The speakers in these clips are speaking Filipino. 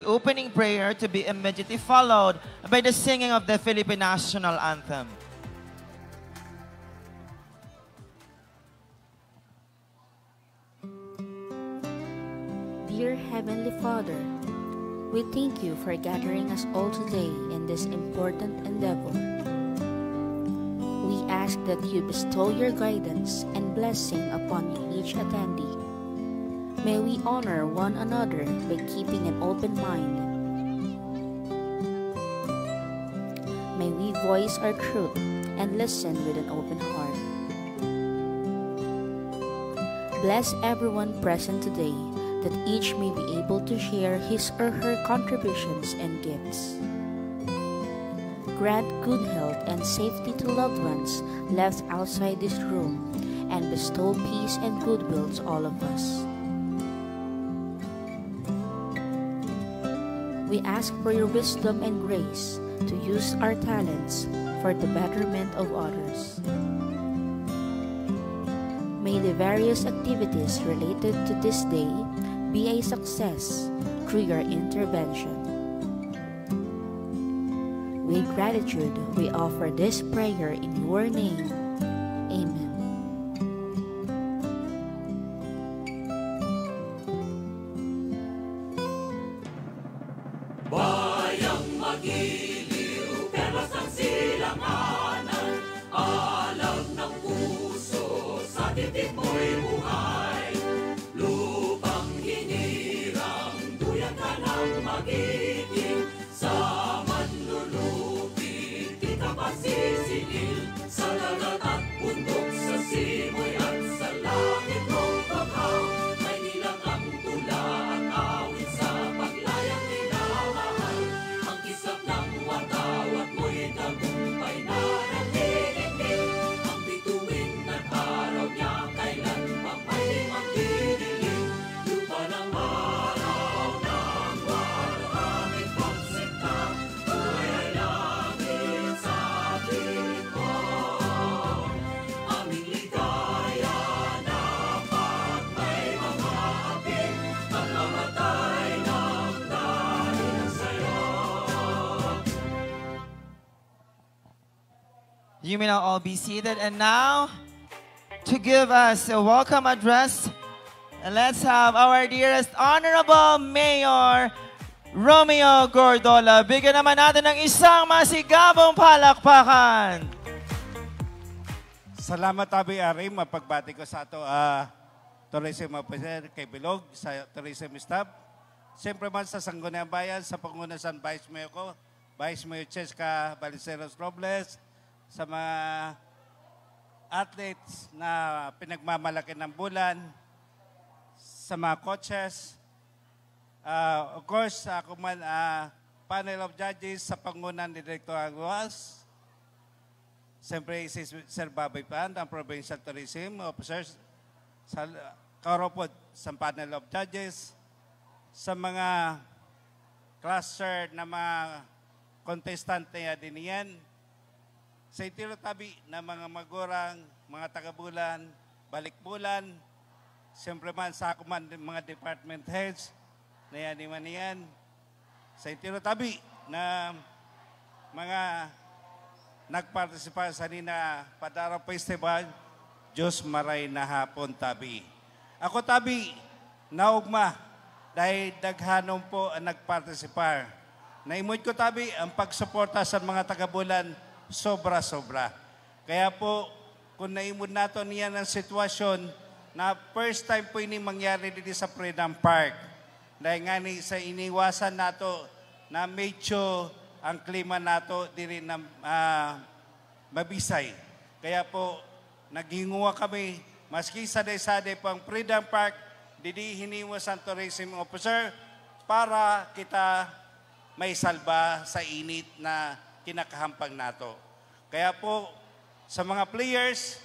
opening prayer to be immediately followed by the singing of the Philippine National Anthem. Dear Heavenly Father, we thank you for gathering us all today in this important endeavor. We ask that you bestow your guidance and blessing upon each attendee. May we honor one another by keeping an open mind. May we voice our truth and listen with an open heart. Bless everyone present today, that each may be able to share his or her contributions and gifts. Grant good health and safety to loved ones left outside this room, and bestow peace and goodwill to all of us. We ask for your wisdom and grace to use our talents for the betterment of others. May the various activities related to this day be a success through your intervention. With gratitude, we offer this prayer in your name. Amen. Bayang magiliw, perlas ng silanganan, alam ng puso, sa titik mo'y buhay. Lupang hinirang, duyan ka ng magiting, sa manlulupit, di ka pasisingil. Sa dagat at bundok, sa simoy at sa langit mong bakaw, may nilang ang tula at awit sa paglayang minamahal. Ang kisap ng watawat mo'y tagumpay na nagdidinig. Ang bituin at araw niya kailan pang may magdidilig. Lupa ng araw ng walang pagsinta, buhay ay langit sa atin mo. Aming ligaya na pag may mga apit, at mamatay ng dahil sa'yo. You may now all be seated. And now, to give us a welcome address, let's have our dearest Honorable Mayor Romeo Gordola. Bigyan naman natin ng isang masigabong palakpakan. Salamat Tabi Arim, mapagbati ko sa ato tourism officer kay Bilog, sa tourism staff. Siyempre man sa Sangguniang Bayan, sa pangunasan Vice Mayor ko, Vice Mayor Cheska Baliceros Robles, sa mga athletes na pinagmamalaki ng bulan, sa mga coaches, of course, ako man, panel of judges sa pangunan ni Director Aguas, siyempre si Sir Baboy Pan, ang Provincial Tourism Officers, sa Kauropod, sa panel of judges, sa mga cluster na mga contestant na din yan, sa Itiro Tabi na mga magurang, mga tagabulan, balikbulan, siyempre man sa ako man mga department heads, na yan, sa Itiro Tabi na mga nagpartisipa sa Nina Padaro Festival, Diyos maray na hapon Tabi. Ako Tabi, naugma, dahil daghanon po ang nagpartisipar. Naimod ko Tabi, ang pagsuporta sa mga tagabulan, sobra-sobra. Kaya po, kung naimod nato niya ng sitwasyon na first time po ini mangyari dito sa Freedom Park, dahil nga ni sa iniwasan nato na medyo ang klima nato diri na mabisay. Kaya po, naghinguha kami, maski saday-saday pang Freedom Park, didi hiniwas ang tourism officer para kita may salba sa init na kinakahampang nato. Kaya po, sa mga players,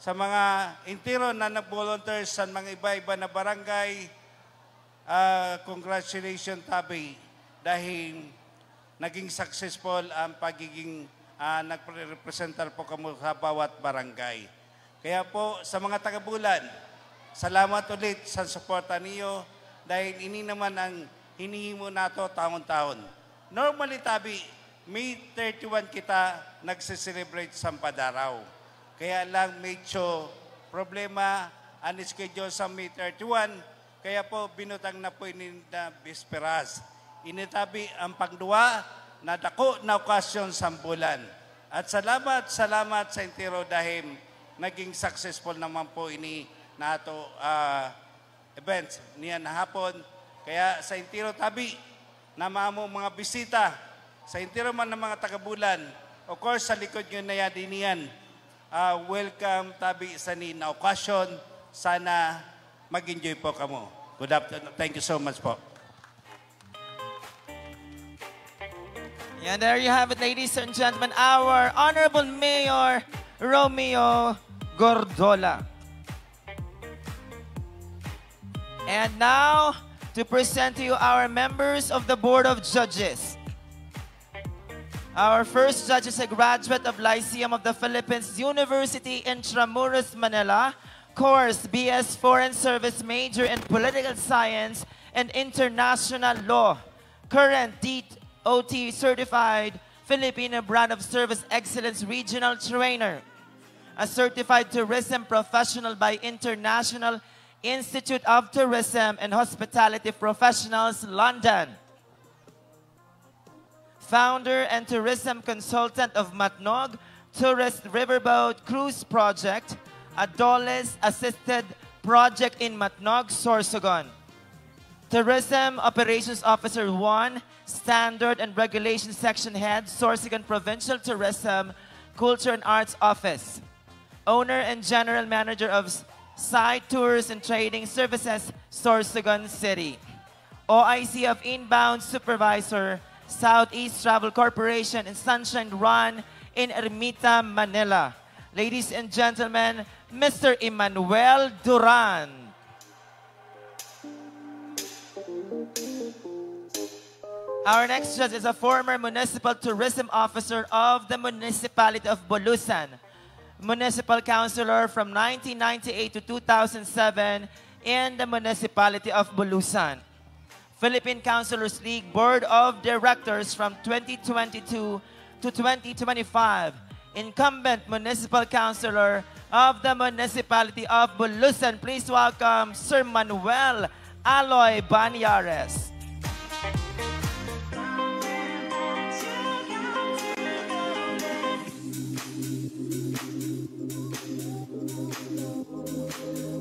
sa mga intiro na nag-volunteer sa mga iba-iba na barangay, congratulations Tabi, dahil naging successful ang pagiging nagre-representar po kamo sa bawat barangay. Kaya po, sa mga tagabulan, salamat ulit sa suporta niyo dahil ini naman ang hinihimo nato taon-taon. Normally tabi, May 31 kita nagse-celebrate sa Padaraw. Kaya lang medyo problema ang schedule sa May 31, kaya po binutang na po ini na Bisperas. Initabi ang pangduwa na dako na okasyon sa bulan. At salamat sa entero dahil naging successful naman po ini na ato events niya na hapon. Kaya sa entero tabi na maamo mga bisita, sa entero man ng mga taga-bulan, of course sa likod nyo na yan din yan. Welcome tabi sa ni na okasyon. Sana mag-enjoy po kamo. Good afternoon. Thank you so much po. And there you have it, ladies and gentlemen, our Honorable Mayor Romeo Gordola. And now, to present to you our members of the Board of Judges. Our first judge is a graduate of Lyceum of the Philippines University Intramuros, Manila. Course BS Foreign Service, major in Political Science and International Law. Current DOT certified Filipino Brand of Service Excellence Regional Trainer. A certified tourism professional by International Institute of Tourism and Hospitality Professionals, London. Founder and tourism consultant of Matnog Tourist Riverboat Cruise Project, a Dulles-assisted project in Matnog, Sorsogon. Tourism Operations Officer 1, Standard and Regulation Section Head, Sorsogon Provincial Tourism, Culture and Arts Office. Owner and General Manager of Site Tours and Trading Services, Sorsogon City. OIC of Inbound Supervisor, Southeast Travel Corporation and Sunshine Run in Ermita, Manila. Ladies and gentlemen, Mr. Emmanuel Duran. Our next judge is a former municipal tourism officer of the municipality of Bulusan, municipal councilor from 1998 to 2007 in the municipality of Bulusan. Philippine Councilors League Board of Directors from 2022 to 2025. Incumbent Municipal Councilor of the Municipality of Bulusan. Please welcome Sir Manuel Aloy Banyares.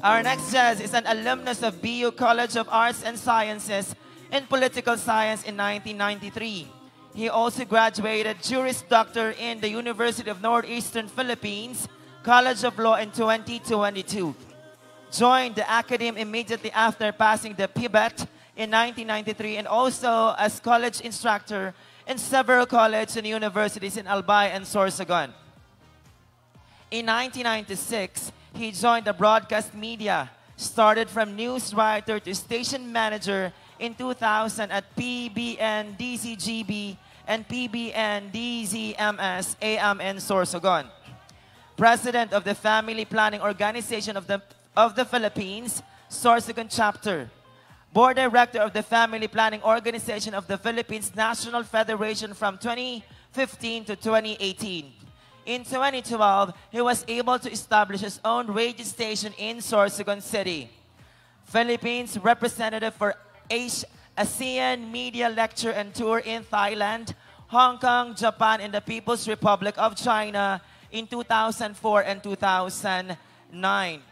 Our next judge is an alumnus of BU College of Arts and Sciences in Political Science in 1993. He also graduated Juris Doctor in the University of Northeastern Philippines College of Law in 2022. Joined the academy immediately after passing the PBET in 1993 and also as college instructor in several colleges and universities in Albay and Sorsogon. In 1996, he joined the broadcast media, started from news writer to station manager in 2000 at PBN DCGB and PBN DZMS AM in Sorsogon. President of the Family Planning Organization of the Philippines, Sorsogon Chapter. Board Director of the Family Planning Organization of the Philippines National Federation from 2015 to 2018. In 2012, he was able to establish his own radio station in Sorsogon City. Philippines representative for ASEAN Media Lecture and Tour in Thailand, Hong Kong, Japan, and the People's Republic of China in 2004 and 2009.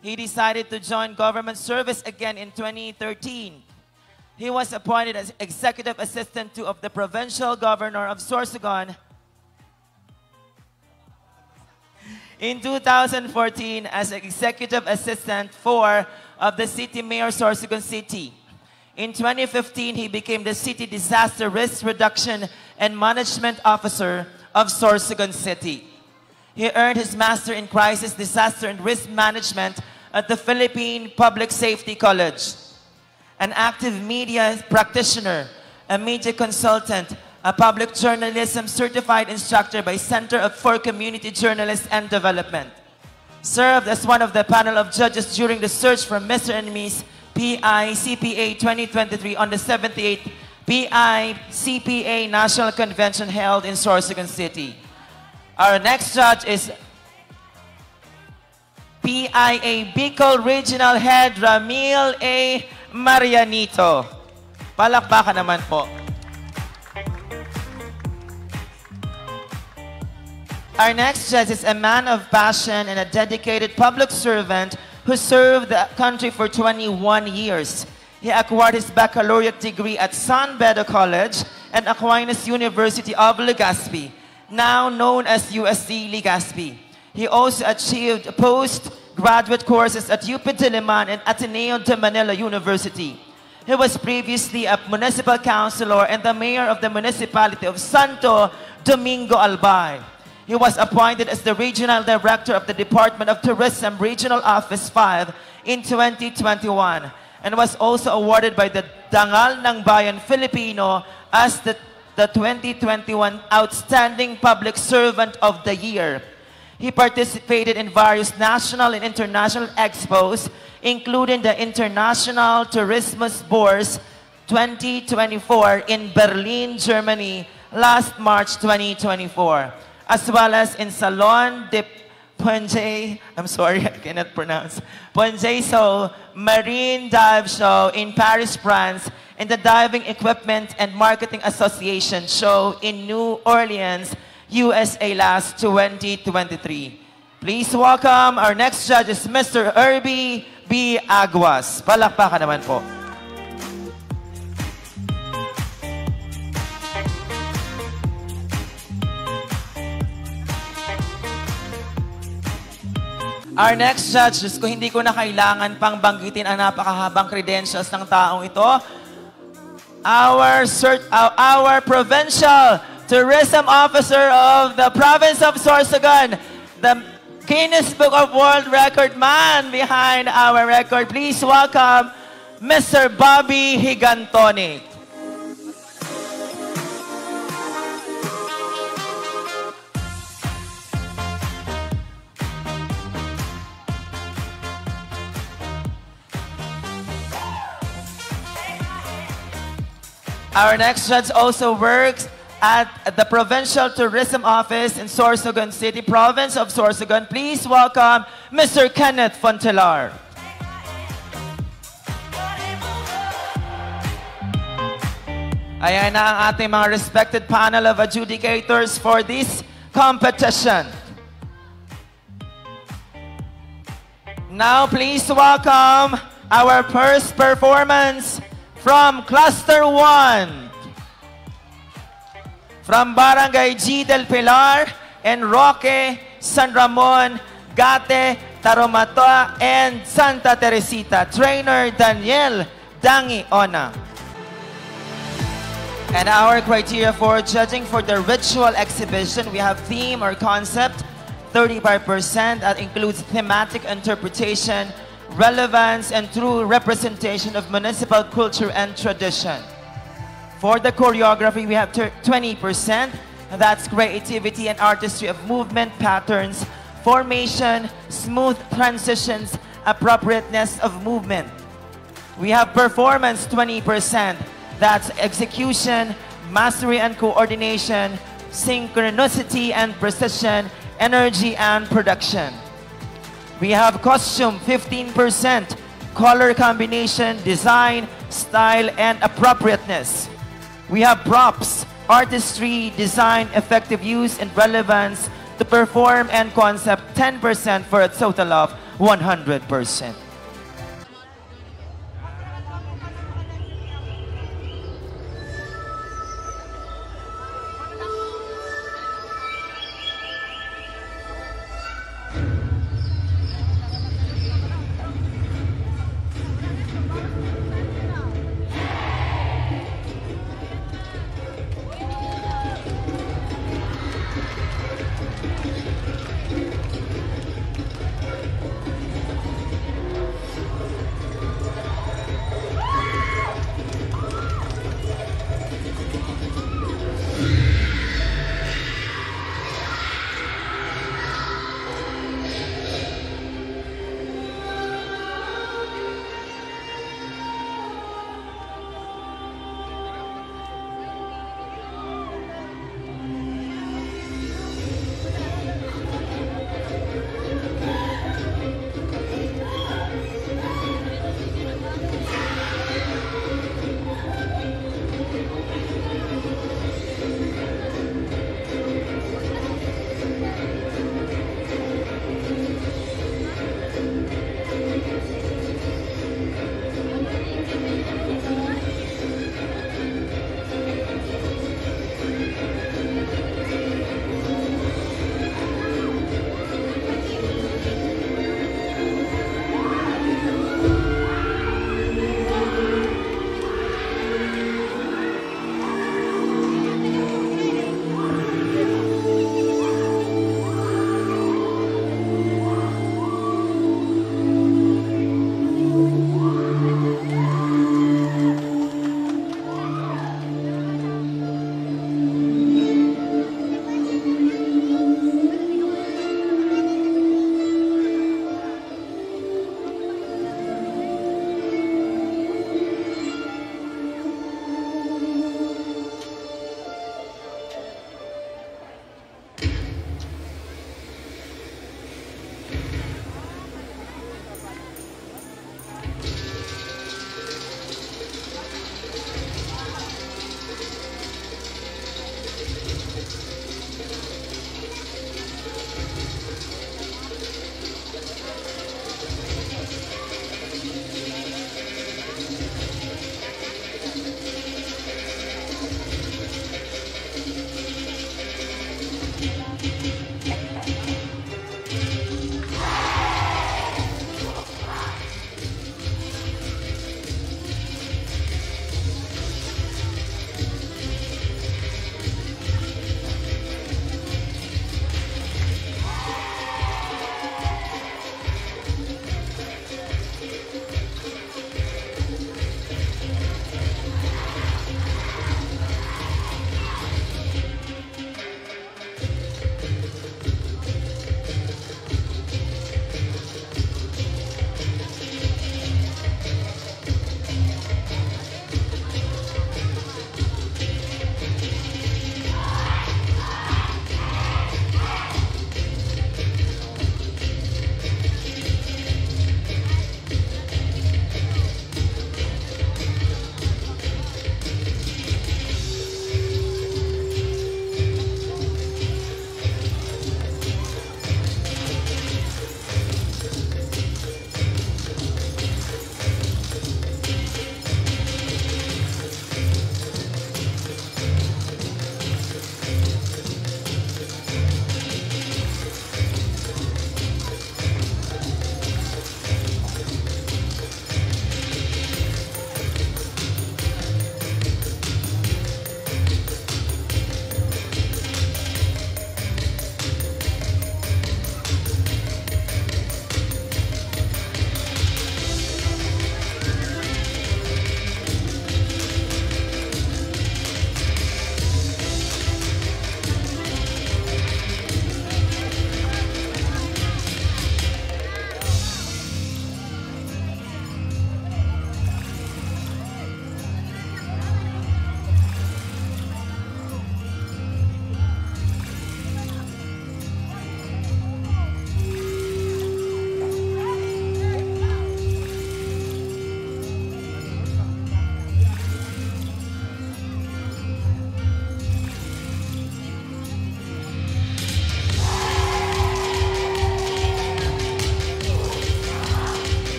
He decided to join government service again in 2013. He was appointed as Executive Assistant of the Provincial Governor of Sorsogon in 2014 as Executive Assistant 4 of the City Mayor Sorsogon City. In 2015, he became the City Disaster Risk Reduction and Management Officer of Sorsogon City. He earned his Master in Crisis, Disaster and Risk Management at the Philippine Public Safety College. An active media practitioner, a media consultant, a public journalism certified instructor by Center for Community Journalists and Development. Served as one of the panel of judges during the search for Mr. and Miss PICPA 2023 on the 78th PICPA National Convention held in Sorsogon City. Our next judge is PIA Bicol Regional Head Ramil A. Marianito. Palakpakan naman po. Our next judge is a man of passion and a dedicated public servant who served the country for 21 years. He acquired his baccalaureate degree at San Beda College and Aquinas University of Legazpi, now known as USC Legazpi. He also achieved postgraduate courses at UP Diliman and Ateneo de Manila University. He was previously a municipal councilor and the mayor of the municipality of Santo Domingo Albay. He was appointed as the Regional Director of the Department of Tourism Regional Office 5 in 2021 and was also awarded by the Dangal ng Bayan Filipino as the 2021 Outstanding Public Servant of the Year. He participated in various national and international expos, including the International Tourismus Bourse 2024 in Berlin, Germany, last March 2024. As well as in Salon de Ponge, I'm sorry, I cannot pronounce, Pongeso Marine Dive Show in Paris, France, and the Diving Equipment and Marketing Association Show in New Orleans, USA last 2023. Please welcome our next judge is Mr. Herbie B. Aguas. Palakpakan naman po. Our next judge, hindi ko na kailangan pang banggitin ang napakahabang credentials ng taong ito. Our Provincial Tourism Officer of the Province of Sorsogon, the Guinness Book of World Record man behind our record. Please welcome Mr. Bobby Higantoni. Our next judge also works at the Provincial Tourism Office in Sorsogon City, Province of Sorsogon. Please welcome Mr. Kenneth Fontelar. Ayan na ang ating mga respected panel of adjudicators for this competition. Now, please welcome our first performance from Cluster 1, from Barangay G. del Pilar and Roque, San Ramon, Gate, Taromata, and Santa Teresita. Trainer Daniel Dangi Ona. And our criteria for judging for the ritual exhibition, we have theme or concept, 35%. That includes thematic interpretation, relevance, and true representation of municipal culture and tradition. For the choreography, we have 20%. That's creativity and artistry of movement, patterns, formation, smooth transitions, appropriateness of movement. We have performance, 20%. That's execution, mastery and coordination, synchronicity and precision, energy and production. We have costume, 15%, color combination, design, style, and appropriateness. We have props, artistry, design, effective use, and relevance to perform, and concept, 10% for a total of 100%.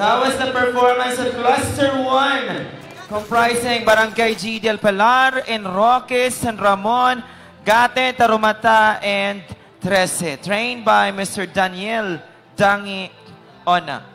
That was the performance of Cluster 1, comprising Barangay G. del Pilar, Enroque, San Ramon, Gate, Tarumata, and Trece, trained by Mr. Daniel Dangi Ona.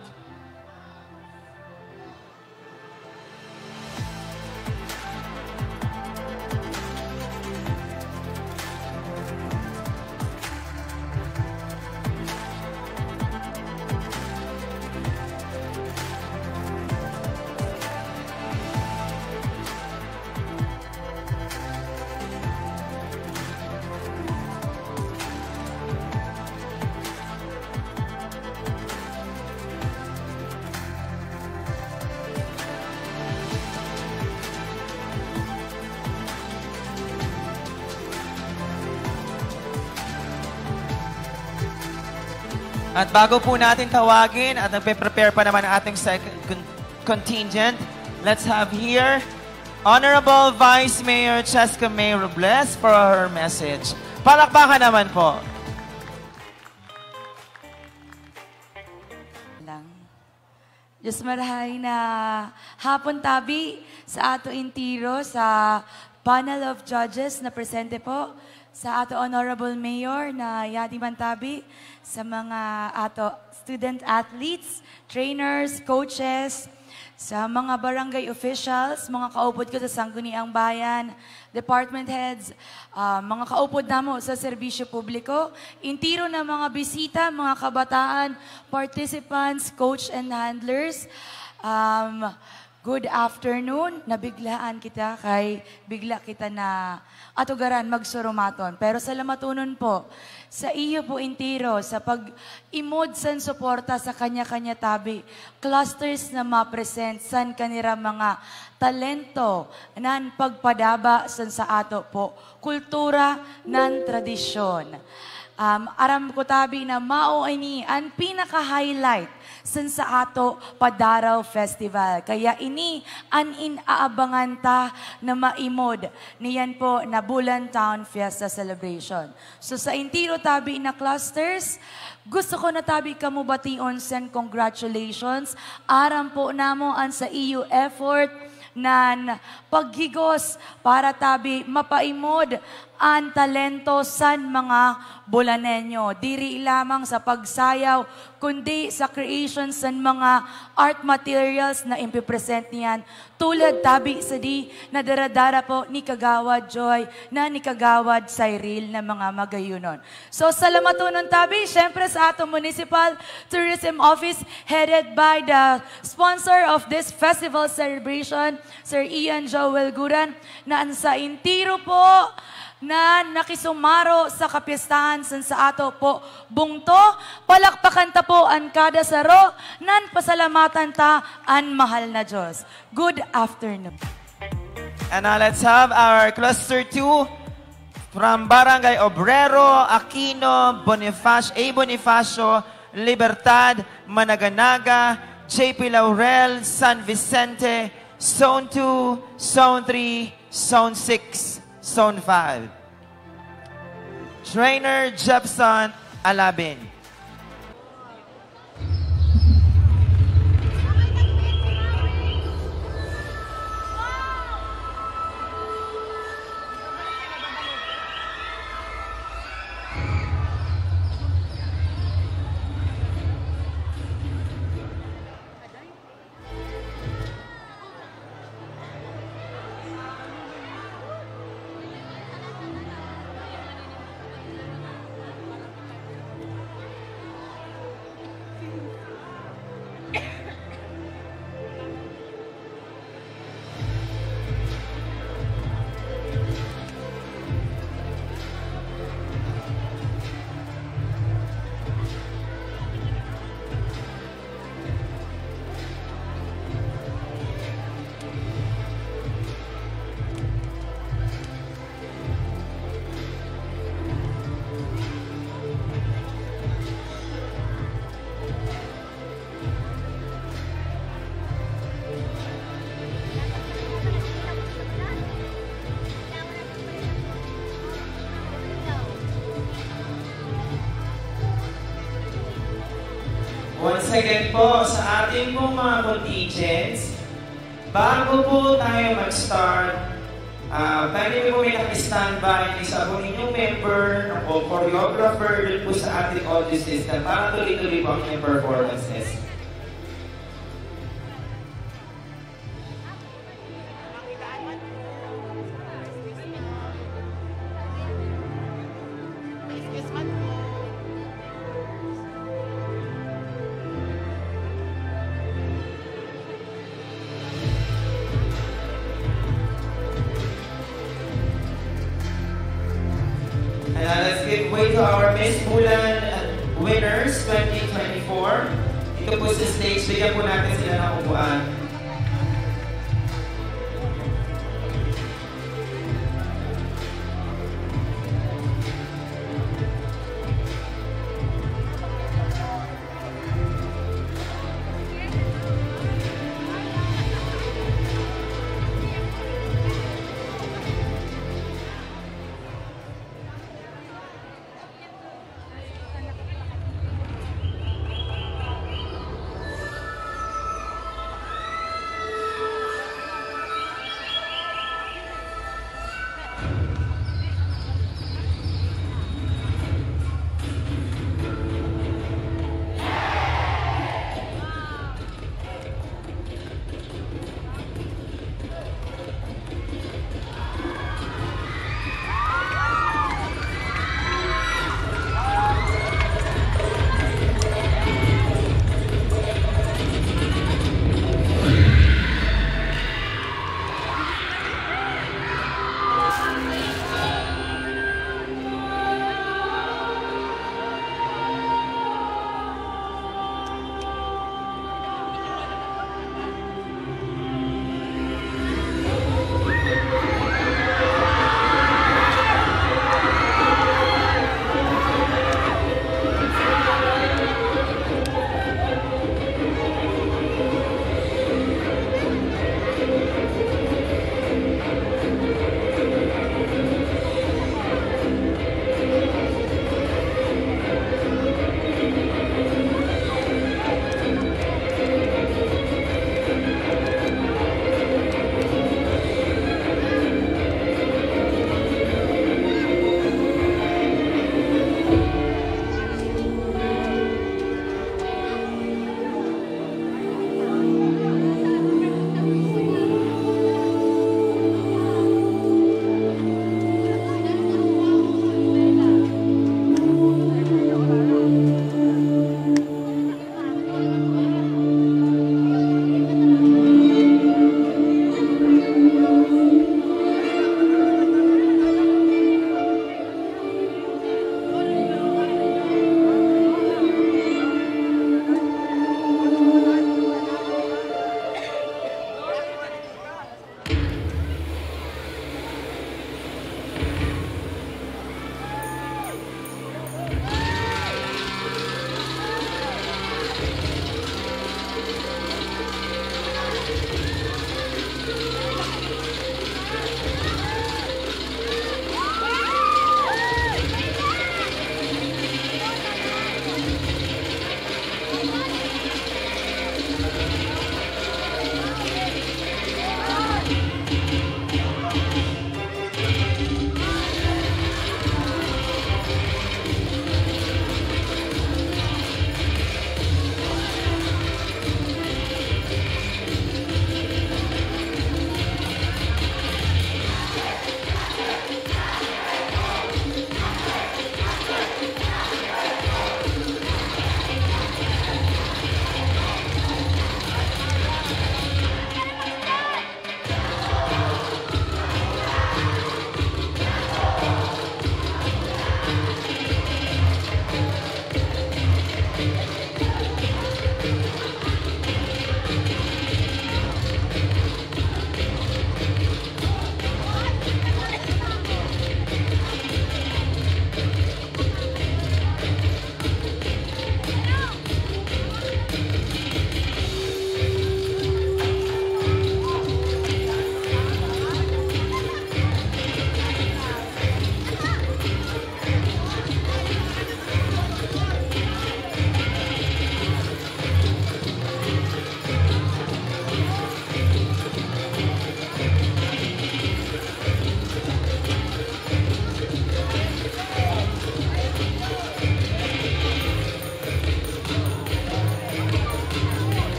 At bago po natin tawagin at nagpe-prepare pa naman ang ating second contingent, let's have here Honorable Vice Mayor Cheska May Robles for her message. Palakpakan naman po. Diyos marahay na hapon tabi sa ato intiro sa panel of judges na presente po sa ato Honorable Mayor na Yadi Mantabi, sa mga ato student athletes, trainers, coaches, sa mga barangay officials, mga kaupod ko sa Sangguniang Bayan, department heads, mga kaupod namo sa serbisyo publiko, intiro na mga bisita, mga kabataan, participants, coach and handlers, good afternoon. Nabiglaan kita kay bigla kita na atugaran magsurumaton. Pero salamatunon po sa iyo po intiro sa pag-imod san suporta sa kanya-kanya tabi. Clusters na ma-present san kanira mga talento nan pagpadaba san sa ato po. Kultura nan tradisyon. Aram ko tabi na mao ini ang pinaka-highlight san sa ato Padaraw Festival. Kaya ini an inaabangan ta na maimod niyan po na Bulan Town Fiesta Celebration. So sa intiro tabi na clusters, gusto ko na tabi kamo bation sen congratulations. Aram po namo an sa EU effort nan paghigos para tabi mapaimod ang talento san mga Bulanenyo. Diri lamang sa pagsayaw, kundi sa creation san mga art materials na impipresent niyan. Tulad tabi sa di na daradara po ni Kagawad Joy na ni Kagawad Cyril na mga magayunon. So salamatunon tabi, syempre sa atong Municipal Tourism Office headed by the sponsor of this festival celebration, Sir Ian Joel Guran, na sa intiro po na nakisumaro sa kapistahan sa ato po bungto. Palakpakan ta po ang kada saro, nan pasalamatan ta ang mahal na Diyos. Good afternoon. And now let's have our Cluster 2 from Barangay Obrero, Aquino, Bonifacio, Libertad, Managanaga, JP Laurel, San Vicente, Zone 2, Zone 3, Zone 6, Zone 5. Trainer Jepson Alabin. Once again po, sa ating pong mga contingents, bago po tayo mag-start, pwede po may naka-standby isa po ninyong member o choreographer dun po sa ating audio system para tuloy-tuloy po ang inyong performances. Let's give way to our Miss Bulan winners 2024. Dito po sa stage, bigyan po natin sila ng upuan.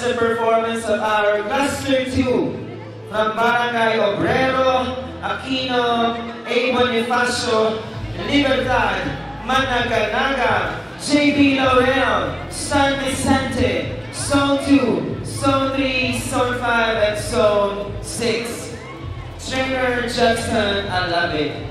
was the performance of our Cluster 2 from Barangay Obrero, Aquino, A. Bonifacio, Libertad, Managanaga, J.B. Laurel, San Vicente, Zone 2, Zone 3, Zone 5, and Zone 6. Trainer Jackson Alabe.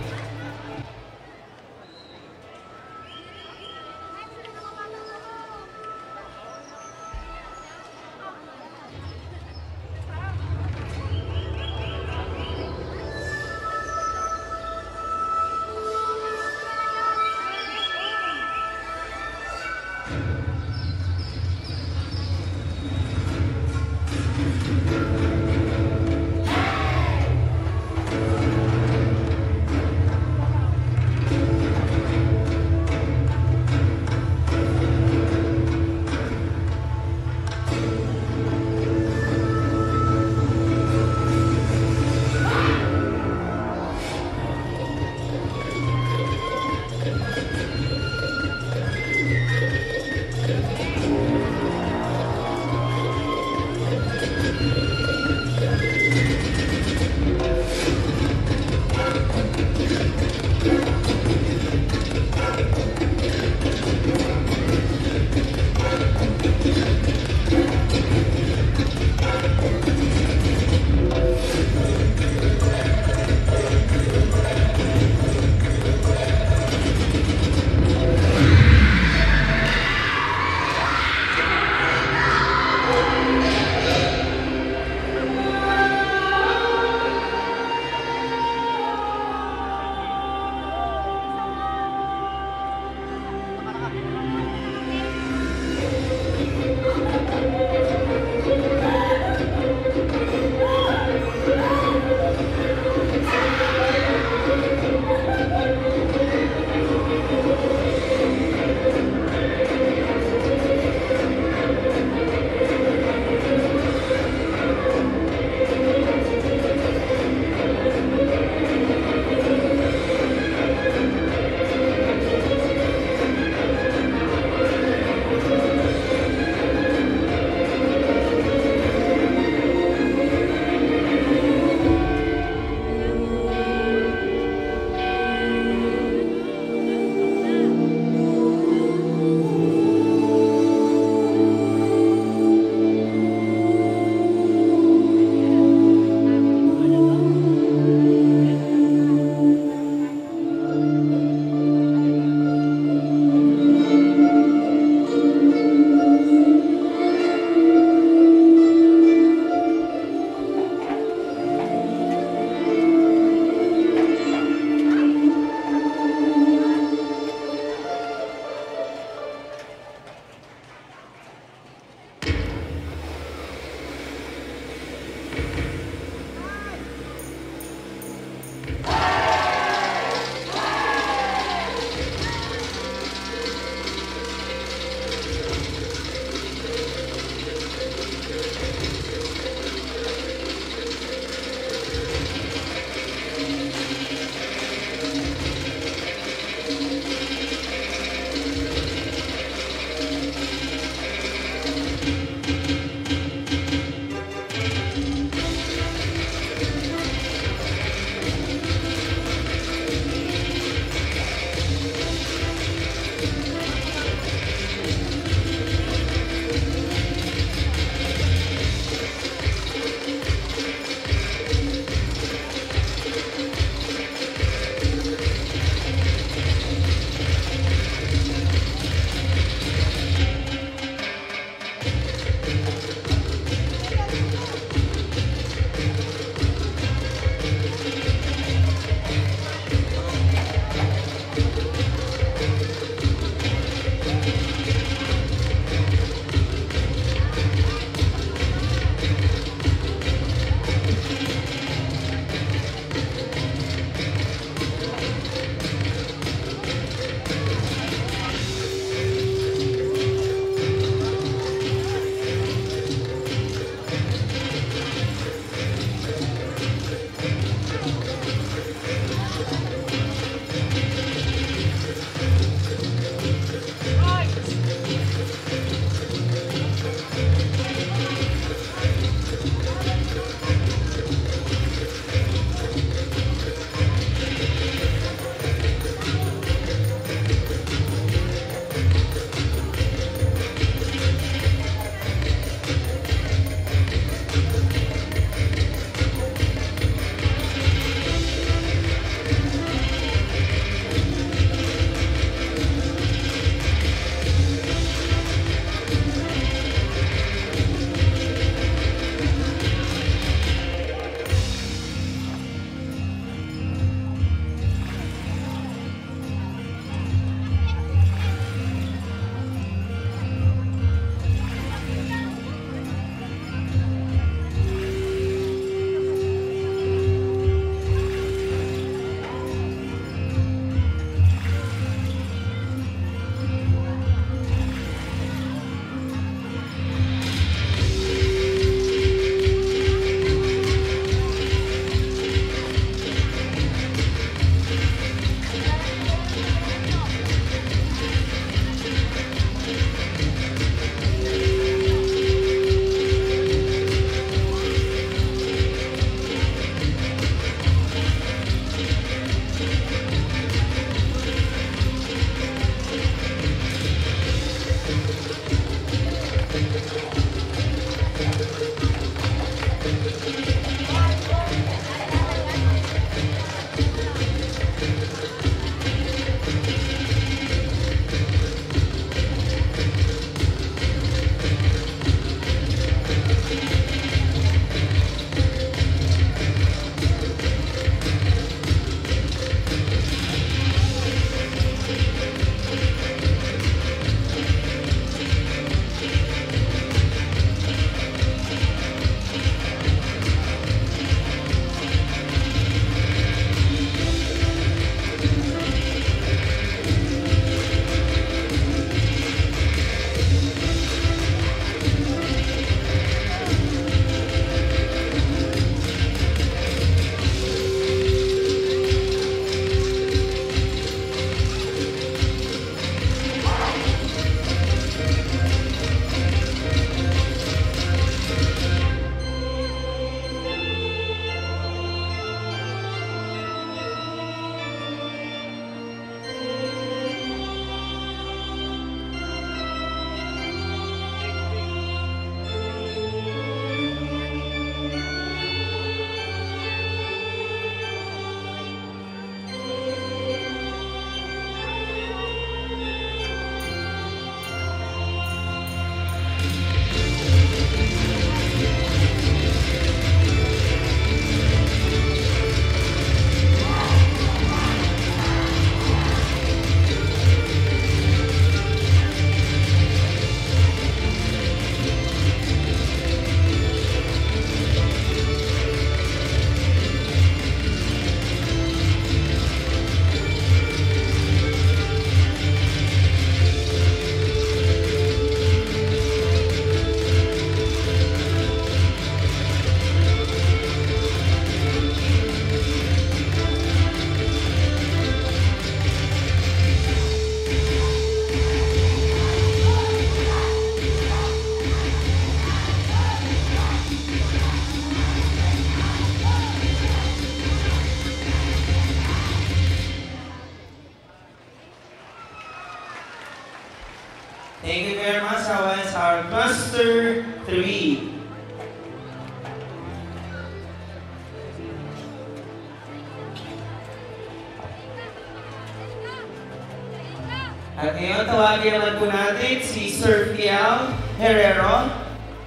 Cluster 3. At ngayon, tawagin naman po natin si Sir Fiel Herrero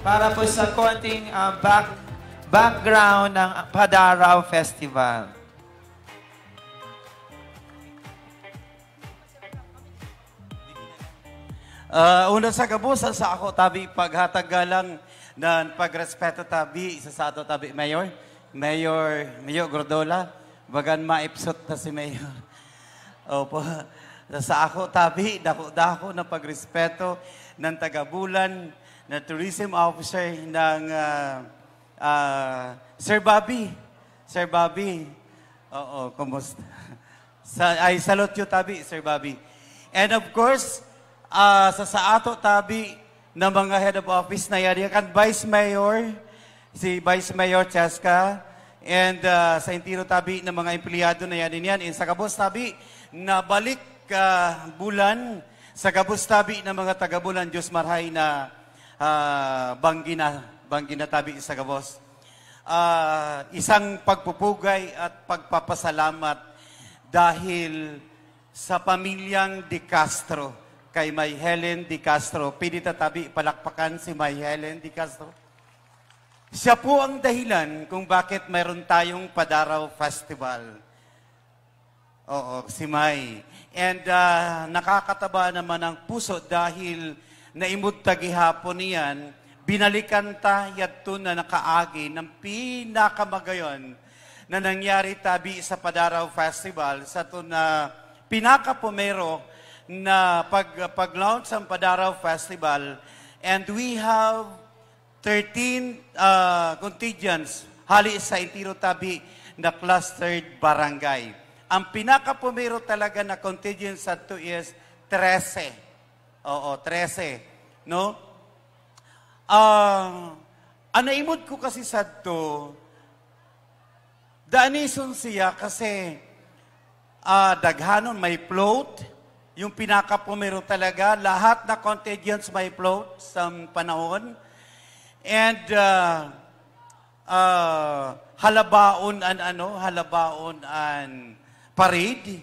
para po sa konting background ng Padaraw Festival. Una sa kabusan sa ako tabi paghatag galang ng pagrespeto tabi sa ato tabi Mayor Gordola bagan maipsot na si Mayor. Opo. Sa ako tabi dako na pagrespeto ng tagabulan na tourism officer ng Sir Bobby. Oo, kumusta? I salute you tabi Sir Bobby. And of course, sa ato tabi ng mga head of office na yan, kan Vice Mayor, si Vice Mayor Cheska, and sa Intiro tabi ng mga empleyado na yan, and sa Kabos tabi na balik bulan, sa Kabos tabi ng mga taga-bulan, Diyos marhay na banggina tabi sa Kabos. Isang pagpupugay at pagpapasalamat dahil sa pamilyang De Castro, kay May Helen De Castro. Pwede tatabi, palakpakan si May Helen De Castro. Siya po ang dahilan kung bakit mayroon tayong Padaraw Festival. Oo, si May. And nakakataba naman ang puso dahil naimod tagihapon niyan, binalikan ta yato na nakaagi ng pinakamagayon na nangyari tabi sa Padaraw Festival sa to na pinakapumero na pag-launch ng Padaraw Festival, and we have 13 contingents hali sa Intiro tabi na clustered barangay. Ang pinakapumero talaga na contingent sa to is 13. Oo, 13. No? Anaimod ko kasi sa to, daanison siya kasi daghanon may float. Yung pinakapumero talaga, lahat na contingents may float sa panahon. And halabaon an parade.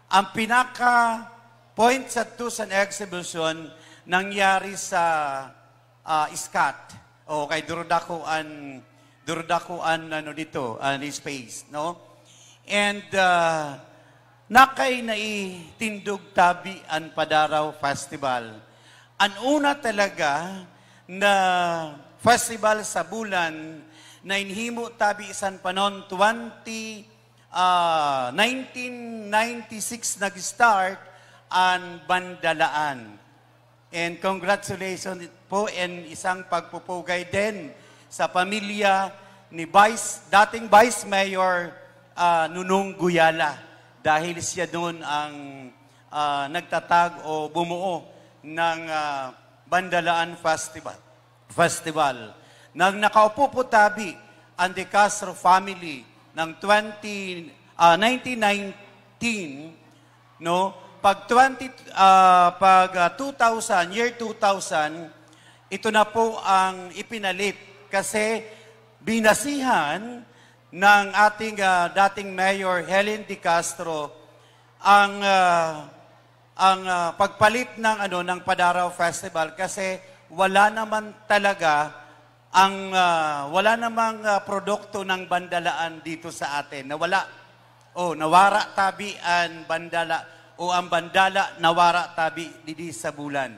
Ang pinaka point sa to sa exhibition nangyari sa Iskat. O kay durudakuan space, no? And nakay naitindog tabi ang Padaraw Festival. Ang una talaga na festival sa bulan na inhimo tabi isan panon 1996 nag-start ang Bandalaan. And congratulations po and isang pagpupugay din sa pamilya ni dating Vice Mayor Nunong Guyala. Dahil siya doon ang nagtatag o bumuo ng Bandalaan Festival. Nang nakaupo po tabi ang De Castro family ng 1919, no? Pag 2000, year 2000, ito na po ang ipinalit kasi binasihan ng ating dating Mayor Helen De Castro ang pagpalit ng Padaraw Festival kasi wala naman talaga wala namang produkto ng Bandalaan dito sa atin. Nawara tabi ang bandala o ang bandala nawara tabi didi sa bulan.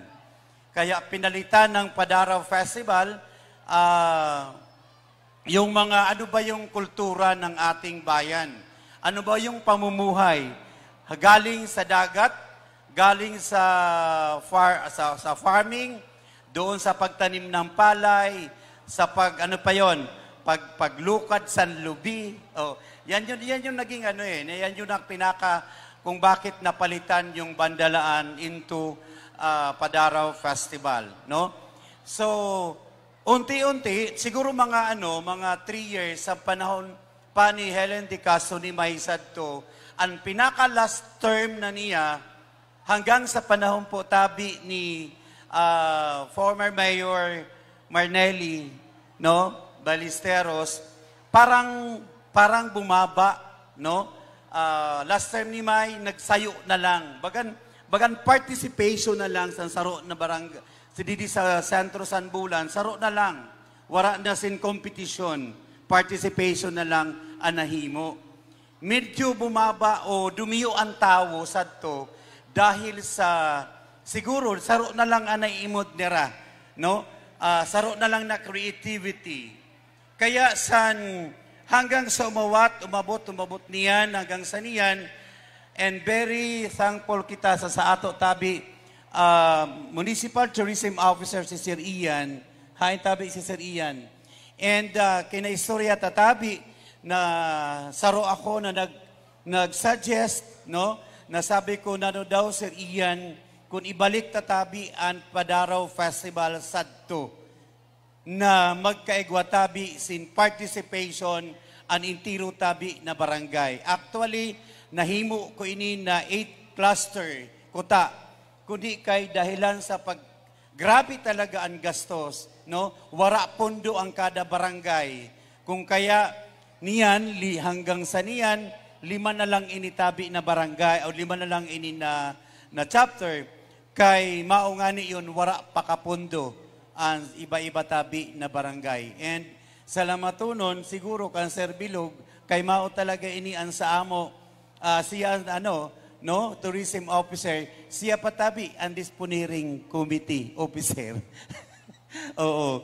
Kaya pinalitan ng Padaraw Festival yung mga, ano ba yung kultura ng ating bayan? Ano ba yung pamumuhay? Galing sa dagat, galing sa farming, doon sa pagtanim ng palay, sa paglukad sa lubi. Yan yung naging yan yung pinaka kung bakit napalitan yung Bandalaan into Padaraw Festival, no? So, unti-unti, siguro mga 3 years sa panahon pa ni Helen De Castro ni Maysad to, ang pinaka-last term na niya hanggang sa panahon po tabi ni former Mayor Marnelli, no, Ballesteros, parang bumaba, no? Last term ni May, nagsayo na lang. Bagan participation na lang sa saro na barangay. Didi sa Sentro San Bulan, saro na lang. Wara na sin competition. Participation na lang anahimo. Medyo bumaba o dumiyo ang tao sadto dahil sa siguro saro na lang anay-imod nira, no? Saro na lang na creativity. Kaya hanggang sa umabot niyan, hanggang sa niyan, and very thankful kita sa ato tabi, Municipal Tourism Officer si Sir Ian, hain tabi si Sir Ian, and kinaistorya tatabi na saro ako na nag-suggest, no, na sabi ko na daw Sir Ian, kung ibalik tatabi ang Padaraw Festival sadto, na magkaigwatabi sin participation an intiro tabi na barangay. Actually, nahimo ko ini na 8 cluster kuta. Kundi kay dahilan sa grabe talaga ang gastos, no? Wara pondo ang kada barangay. Kung kaya niyan hanggang sa niyan 5 na lang initabi na barangay o 5 na lang ini na chapter kay mao nga ni yun wara pakapondo ang iba-iba tabi na barangay. And salamatunon, siguro kan Sir Bilog, kay mao talaga ini ang sa amo, siya no, tourism officer, siya patabi ang disponeering committee officer. Oo.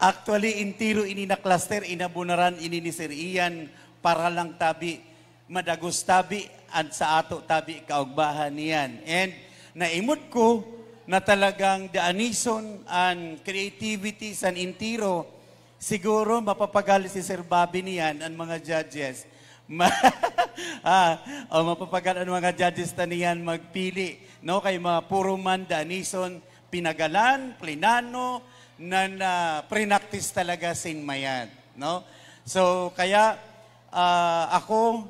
Actually, intiro ini na cluster, inabunaran ini ni Sir Ian, para lang tabi, madagos tabi, at sa ato tabi kaugbahan niyan. And naimod ko, na talagang daanison ang creativity sa intiro, siguro mapapagal si Sir Bobby niyan ang mga judges. Mapapagal ang mga judges na niyan magpili. No? Kay mga puro man daanison, pinagalan, plinano, na prinactice talaga sinmayan. No? So, kaya ako,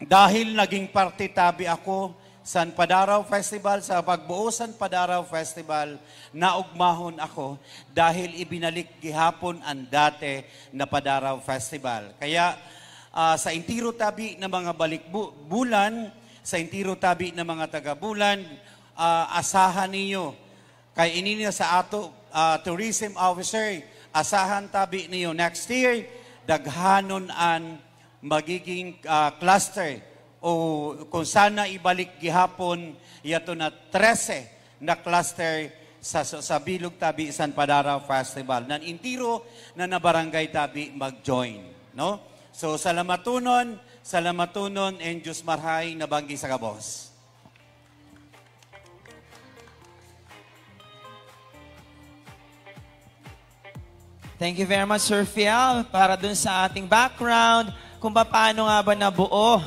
dahil naging parte tabi ako, San Padaraw Festival, sa pagbuo San Padaraw Festival, naugmahon ako dahil ibinalik gihapon ang dati na Padaraw Festival. Kaya sa intiro tabi ng mga balikbulan, sa intiro tabi ng mga taga-bulan, asahan niyo. Kay ininiya sa ato tourism officer, asahan tabi niyo next year, daghanon ang magiging cluster o kung sana ibalik gihapon yato na 13 na cluster sa Bilog Tabi San Padaraw Festival. Nan intiro na nabarangay tabi mag-join, no? So salamatunon, and Diyos marhay nabanggi sa kabos. Thank you very much, Sir Fiel, para dun sa ating background kung paano nga ba nabuo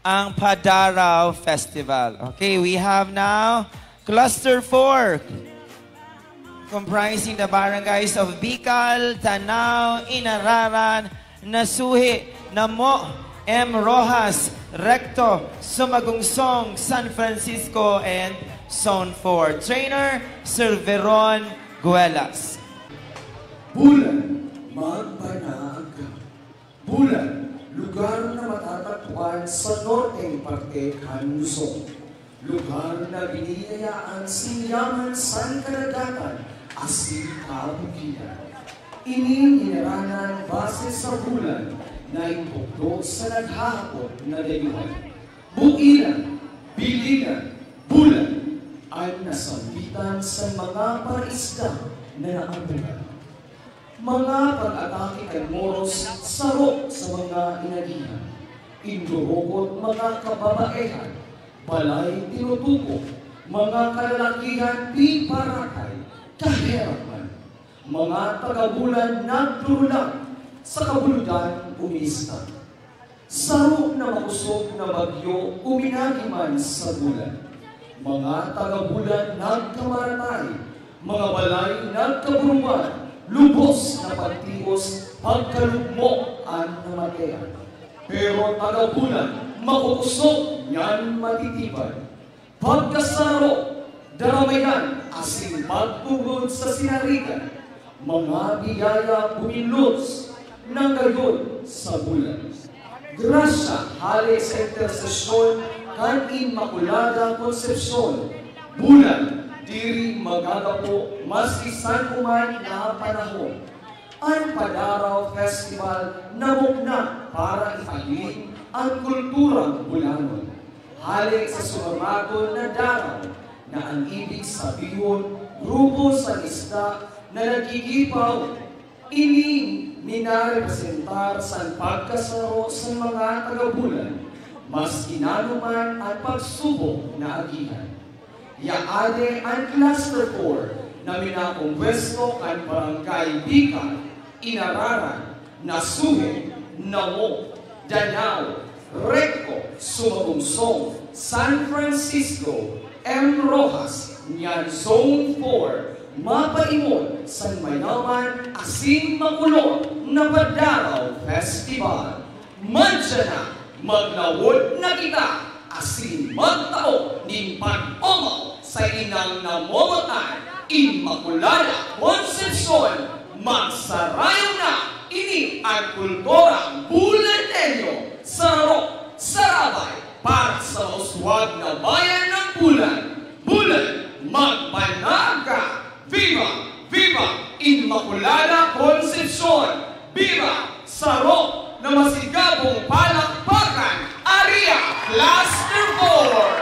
ang Padaraw Festival. Okay, we have now Cluster 4, comprising the barangays of Bicol, Tanao, Inararan, Nasuhi, Namo, M. Rojas, Recto, Sumagungsong, San Francisco, and Zone 4. Trainer, Sir Veron Guelas. Bulan, magbanag. Bulan, lugar na matatagpuan sa norteng parte Kanusong. Lugar na biniyayaan sinyaman sa karagatan asin kabukiran. Iniranan base sa bulan na impukto sa naghahapot na dayuhan. Bukiran, biligan, bulan ay nasambitan sa mga parisda na nakabulan. Mga pag-atake kay Moros, saro sa mga inagihan. Indurukot mga kababaehan, balay tinutuko, mga kalalakihan di parakay, kahirapan. Mga tagabulan nagdurulang, sa kabulugan umista. Saro na makusog na bagyo, uminagiman sa bulan. Mga tagabulan nagkamaratay, mga balay nagkaburuan, lubos na pagtios, pagkalugmo ang namatayan. Pero tagabulan, makukusok, yan matitibay. Pagkasaro, daramayan asin magtugod sa sinarigan, mga biyaya bumilos ng gayon sa bulan. Grasya hali sa intersesyon kan Immaculada Concepcion, bulan diri magagapo mas isan kuman na panahon. Ang Padaraw Festival namugna para ipahiling ang kulturang Bulanon. Halik sa sumamagon na daraw na ang ibig sabihin grupo sa isda na nagigipaw, ining minarepresentar sa pagkasaro sa mga taga-Bulan, mas kinanuman ang pagsubok na agihan. Yaade ang Cluster 4 na minakumpwesto ang Barangay Bicol, Inararan, Nasuhe, Namo, Danao, Recto, Sumagungsong, San Francisco, M. Rojas, Nyan Zone 4, mapaimon sa mayaman asin makulot na Padaraw Festival. Madya na, magnawod na kita asin magtao ning pag-omaw sa inang namomatan Immaculada Concepcion. Magsarayo na ini ang kulturang Bulaneño sa Rarok, Sarabay para sa uswag na bayan ng Bulan. Bulan, magpanaga! Viva! Viva! Immaculada Concepcion! Viva! Sarok na masigabong palakpakan! Aria Cluster 4!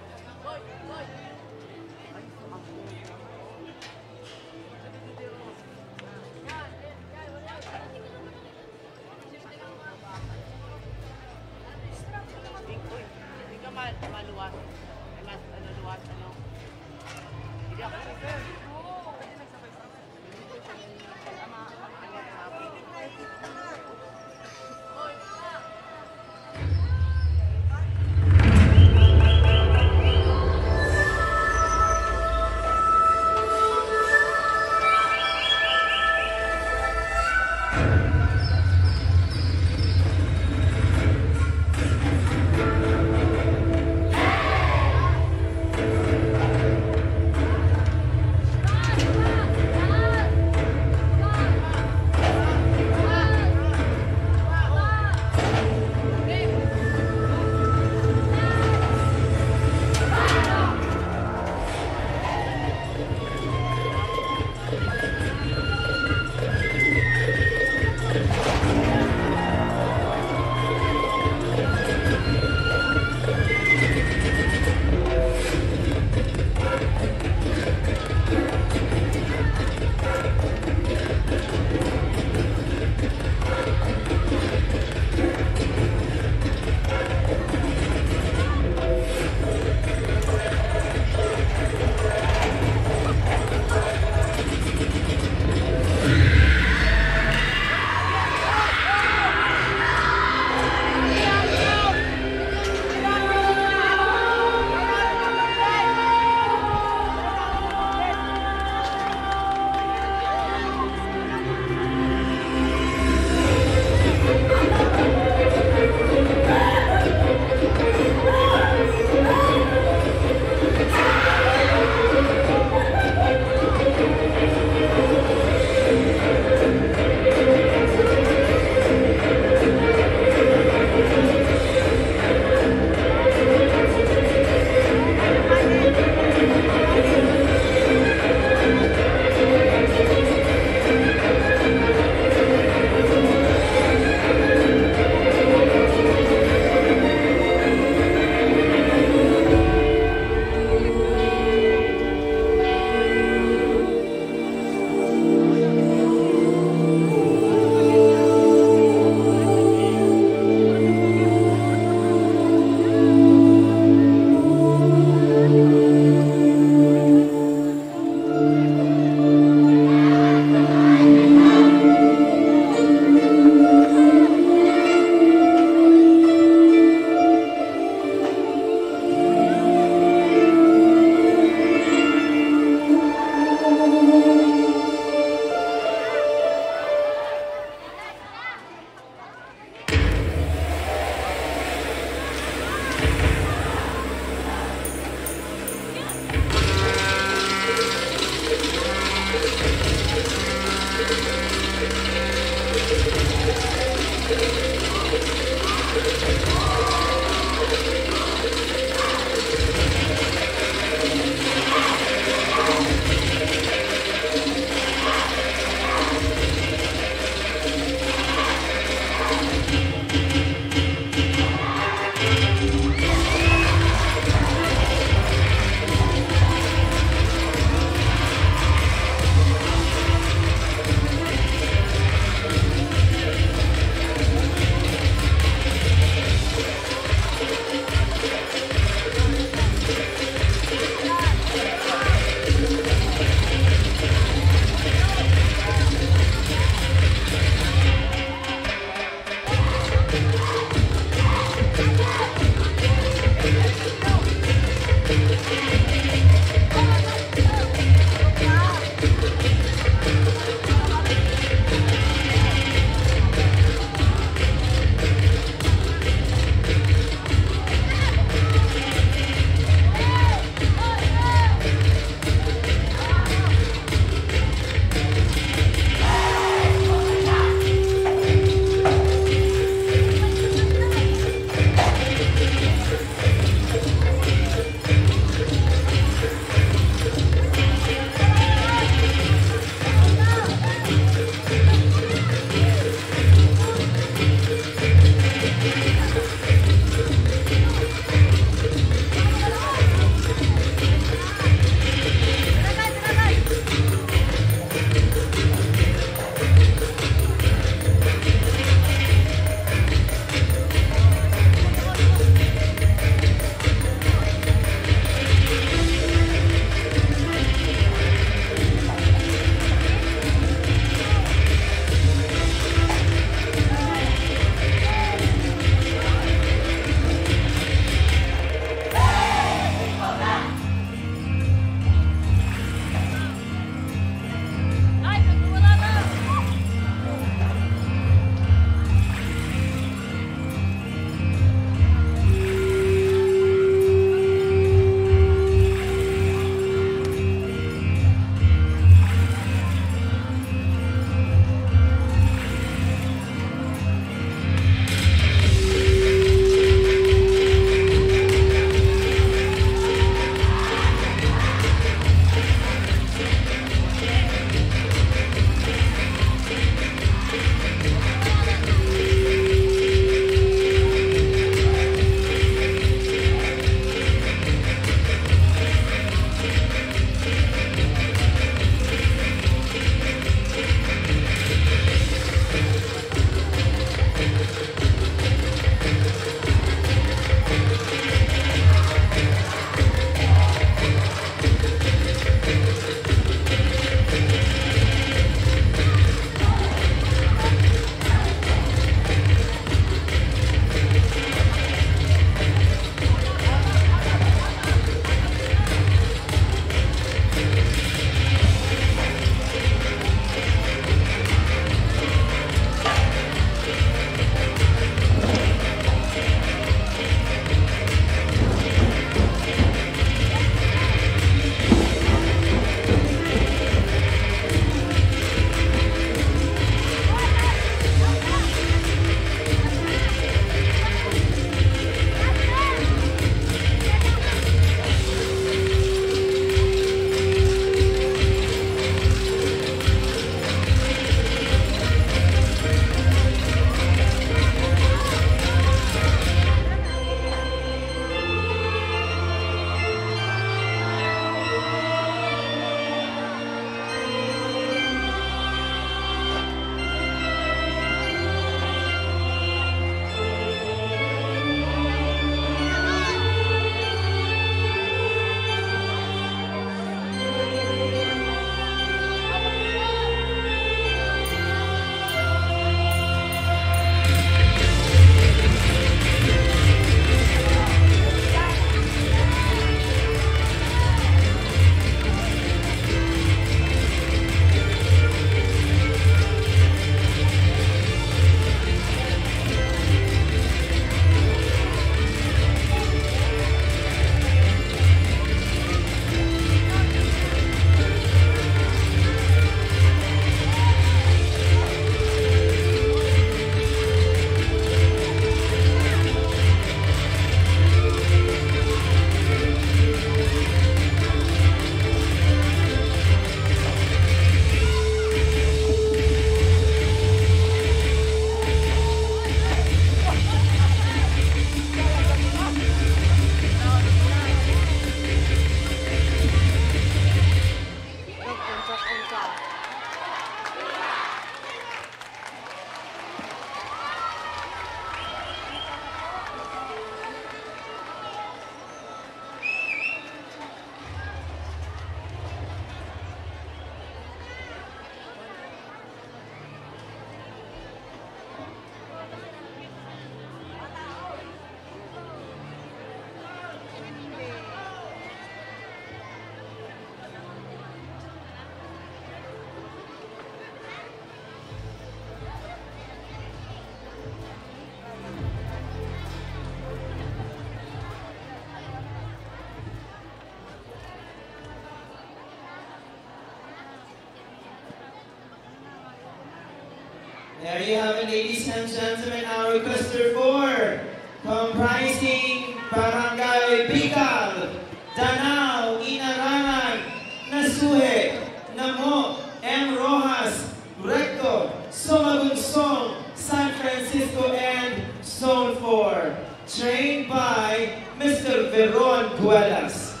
There you have it, ladies and gentlemen, our cluster 4, comprising Barangay Bicol, Danao, Inaranay, Nasuhe, Namo, M. Rojas, Recto, Somagunsong, San Francisco, and Zone 4, trained by Mr. Veron Guelas.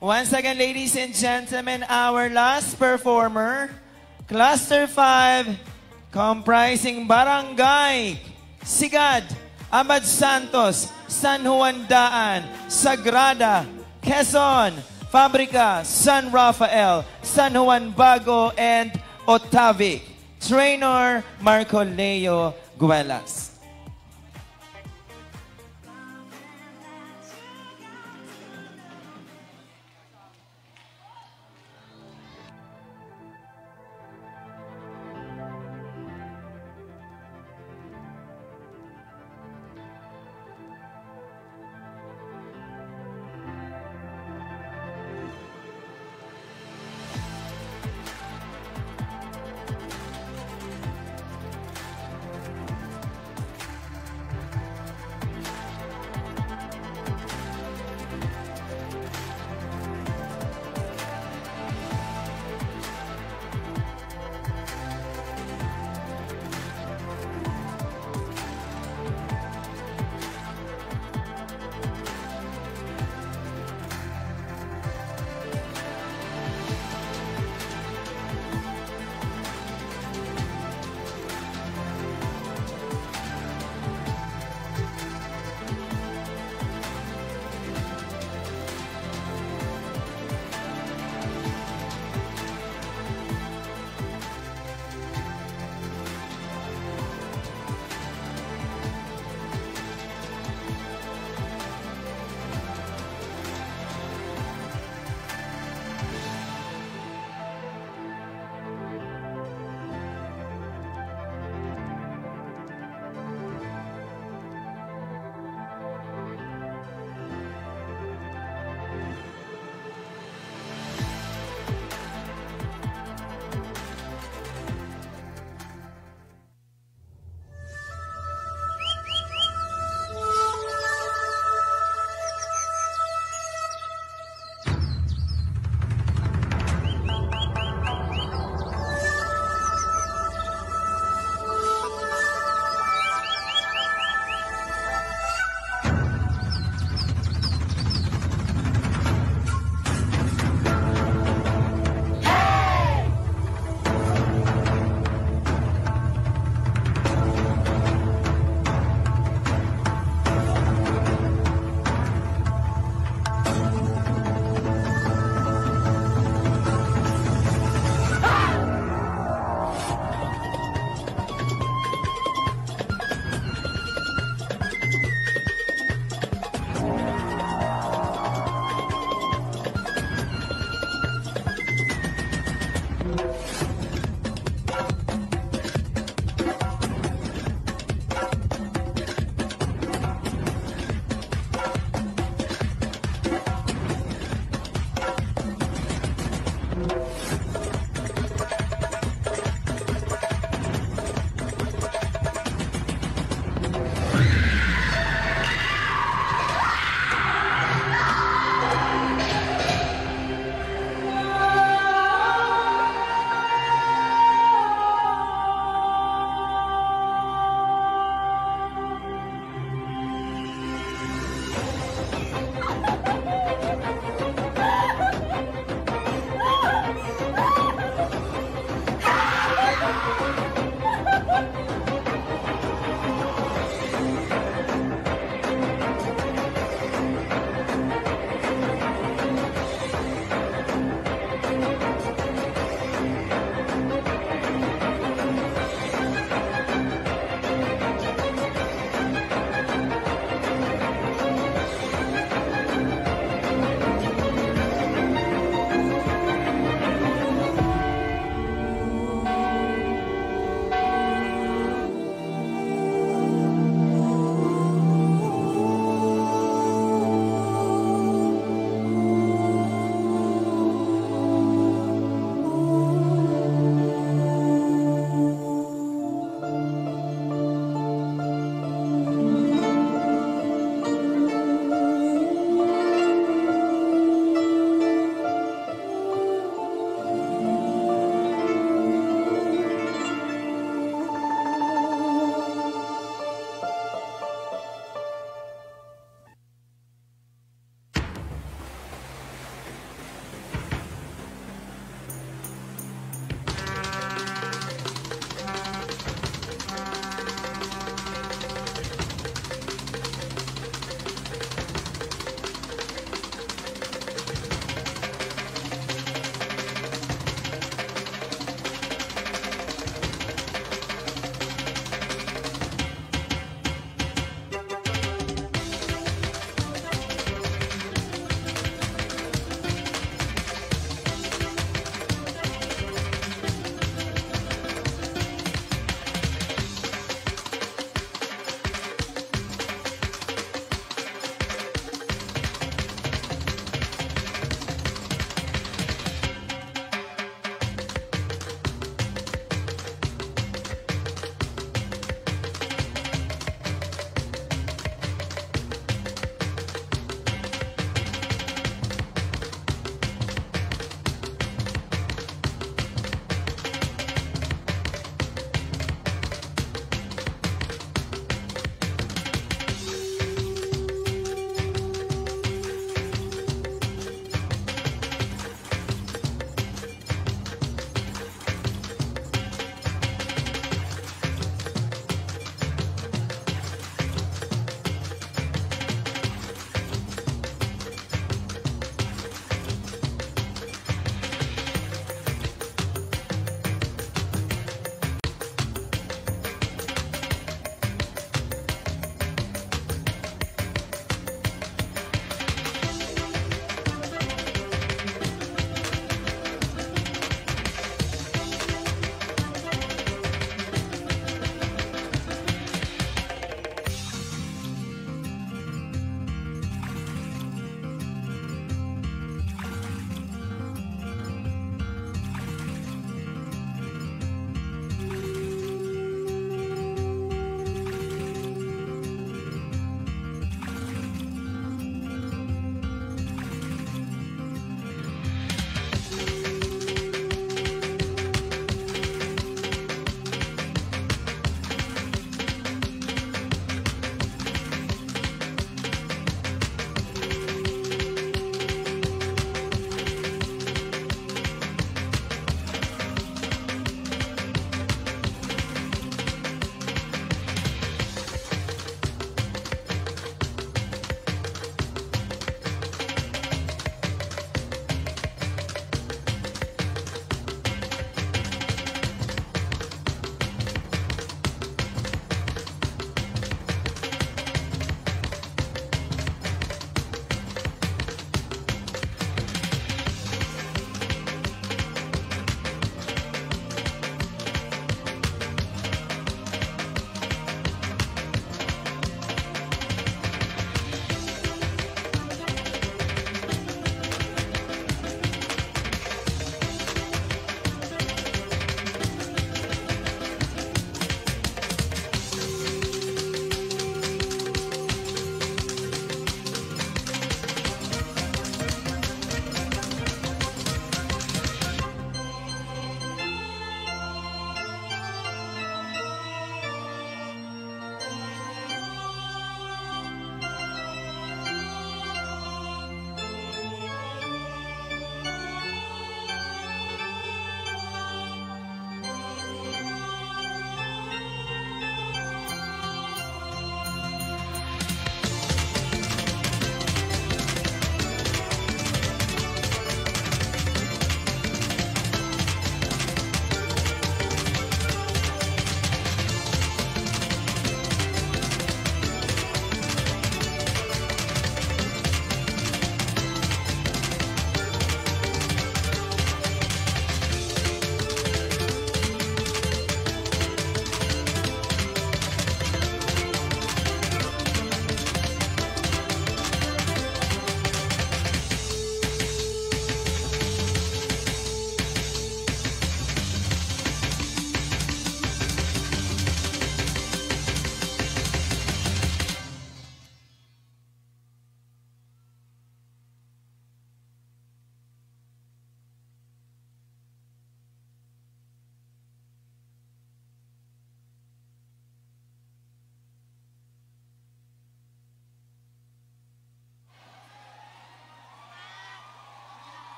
Once again, ladies and gentlemen, our last performer, Cluster 5, comprising Barangay Sigad, Abad Santos, San Juan Daan, Sagrada, Quezon, Fabrica, San Rafael, San Juan Bago, and Otavic. Trainer Marco Leo Guelas.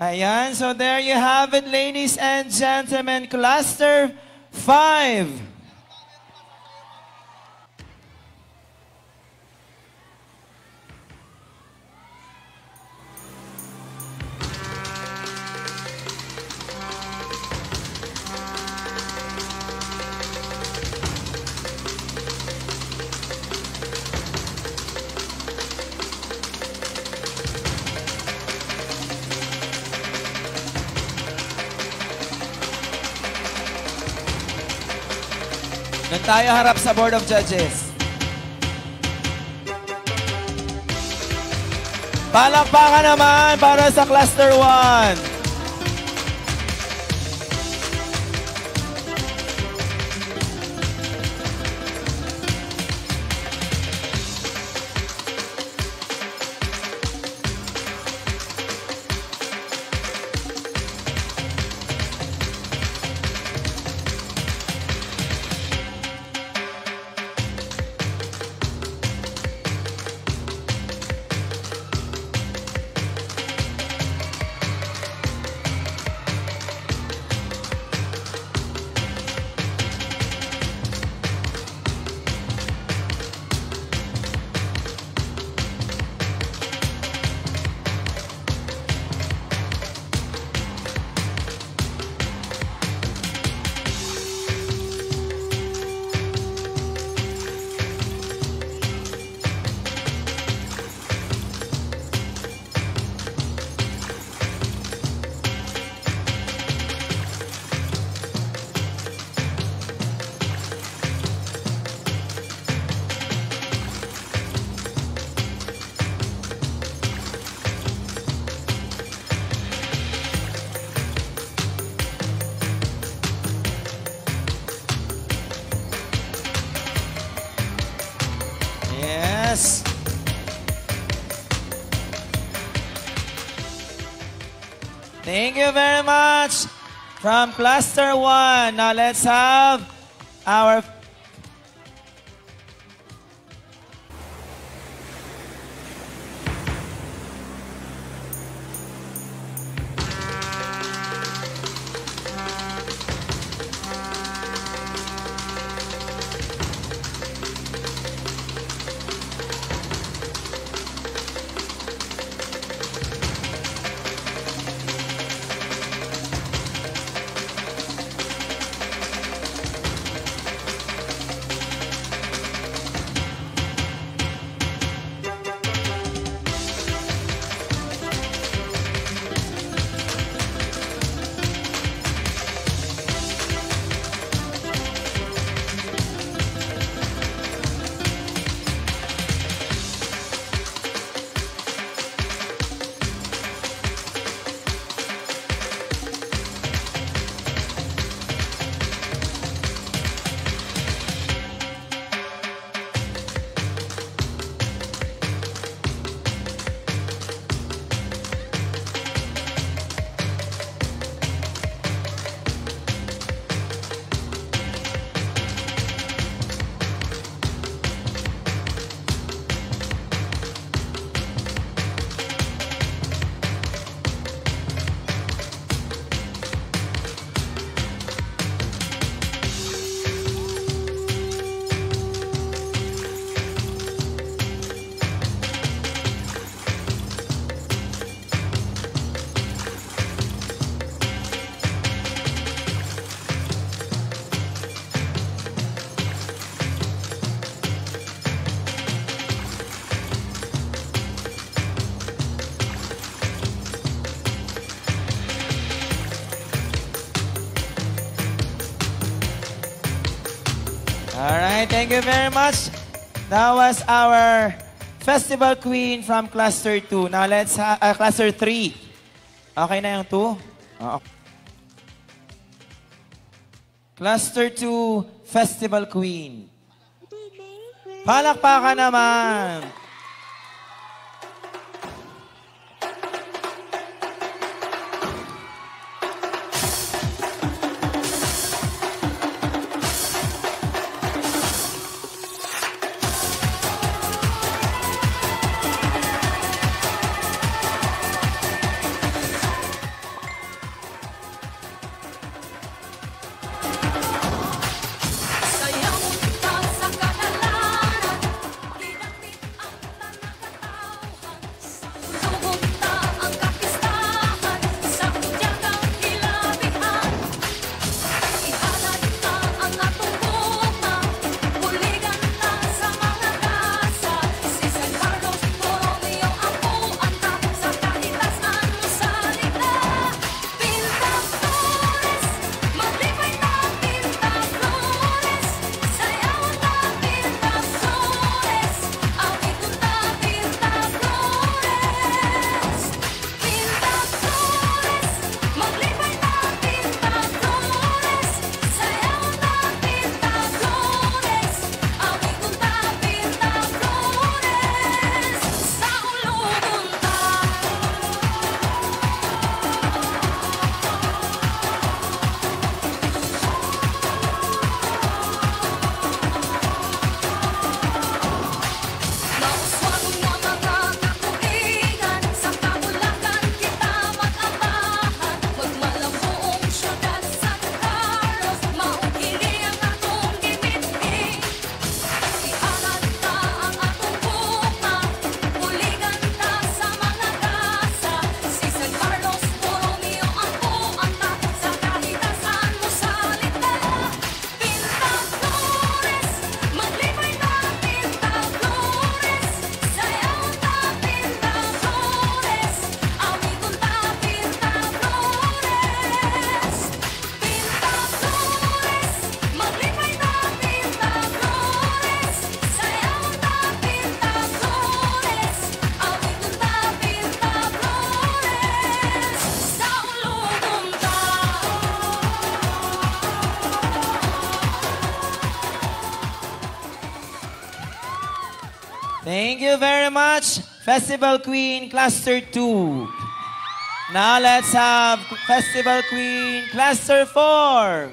Ayan, so there you have it, ladies and gentlemen, Cluster 5. Doon tayo harap sa Board of Judges. Palakpakan naman para sa Cluster 1. Yes. Thank you very much from Cluster 1. Now let's have our Alright, thank you very much. That was our Festival Queen from Cluster 2. Now let's Cluster 3. Okay na yung 2? Cluster 2 Festival Queen. Palakpakan naman. Thank you very much, Festival Queen Cluster 2. Now let's have Festival Queen Cluster 4.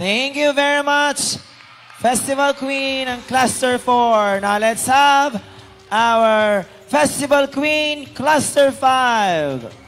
Thank you very much, Festival Queen and Cluster 4. Now let's have our Festival Queen Cluster 5.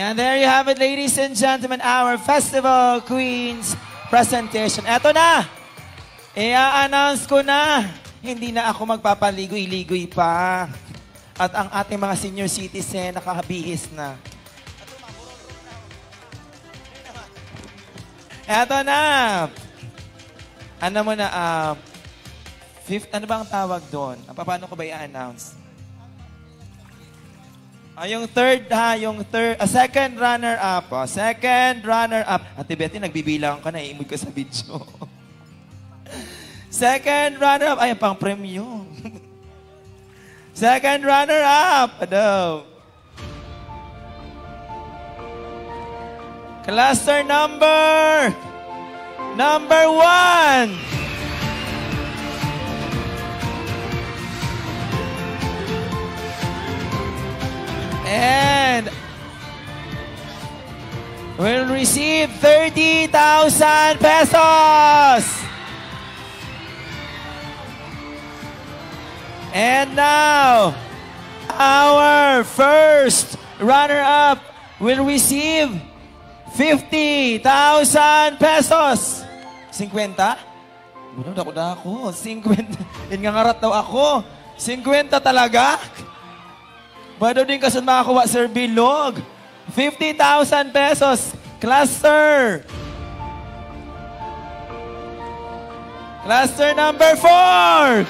And there you have it, ladies and gentlemen, our Festival Queens presentation. Eto na! I-announce ko na. Hindi na ako magpapaligoy-ligoy pa. At ang ating mga senior citizen nakakabihis na. Eto na! Ano mo na, ano ba ang tawag doon? Paano ko ba i-announce? Yung second runner-up. Second runner-up. Ate Betty, nagbibilang ka na, iimod ka sa video. Second runner-up. Ay, pang premium. Second runner-up. Ano? Cluster number 1. And will receive 30,000 pesos. And now, our first runner-up will receive 50,000 pesos. 50? Buno, dako. 50. Ingangarat daw ako. 50 talaga? Bado din kasun makakuha, Sir Bilog. 50,000 pesos. Cluster. Cluster number 4.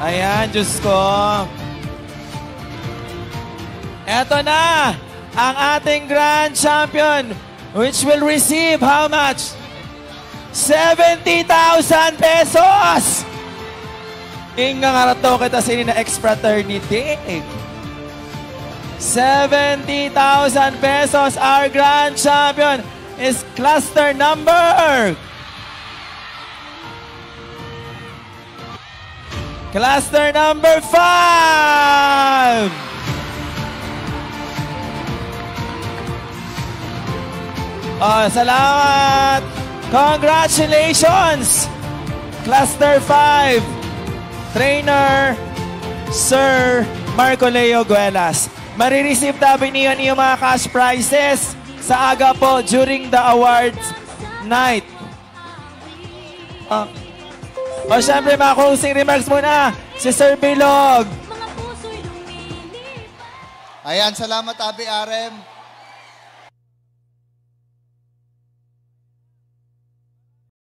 Ayan, Diyos ko. Eto na ang ating grand champion, which will receive how much? 70,000 pesos! Inga nga rato kita sini na ex-fraternity. 70,000 pesos. Our grand champion is cluster number. Cluster number 5. Oh, salamat! Congratulations! Cluster 5, Trainer Sir Marco Leo Guelas. Marireceive tabi niyo yung mga cash prizes sa aga po during the awards night. Syempre, mga closing remarks muna si Sir Bilog. Ayan, salamat Abi RM.